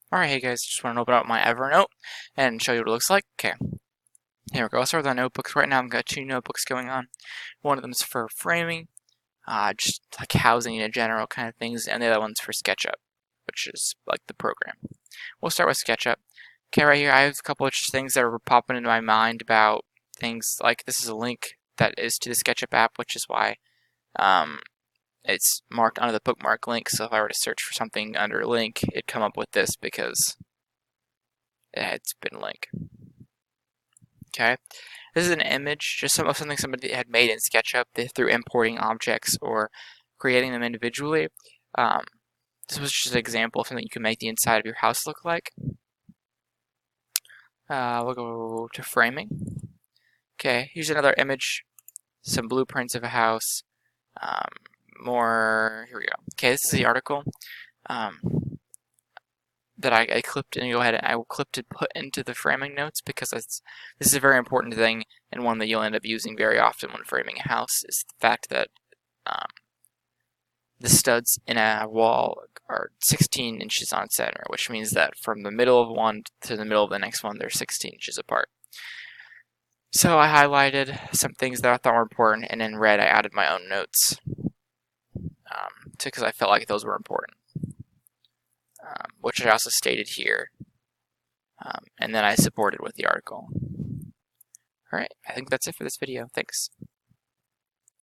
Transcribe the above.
Alright, hey guys, just want to open up my Evernote and show you what it looks like. Okay, here we go. I'll start with our notebooks. Right now I've got two notebooks going on. One of them is for framing, just like housing in general kind of things, and the other one's for SketchUp, which is like the program. We'll start with SketchUp. Okay, right here I have a couple of things that are popping into my mind about things like this is a link that is to the SketchUp app, which is why it's marked under the bookmark link. So if I were to search for something under link, it'd come up with this because it's been linked. Okay, this is an image, just something somebody had made in SketchUp through importing objects or creating them individually. This was just an example of something you can make the inside of your house look like. We'll go to framing. Okay, here's another image, some blueprints of a house. Here we go. Okay, this is the article that I clipped, and go ahead and I will clip to put into the framing notes because this is a very important thing and one that you'll end up using very often when framing a house, is the fact that the studs in a wall are 16 inches on center, which means that from the middle of one to the middle of the next one, they're 16 inches apart. So I highlighted some things that I thought were important, and in red I added my own notes because I felt like those were important. Which I also stated here, and then I supported with the article. Alright, I think that's it for this video. Thanks.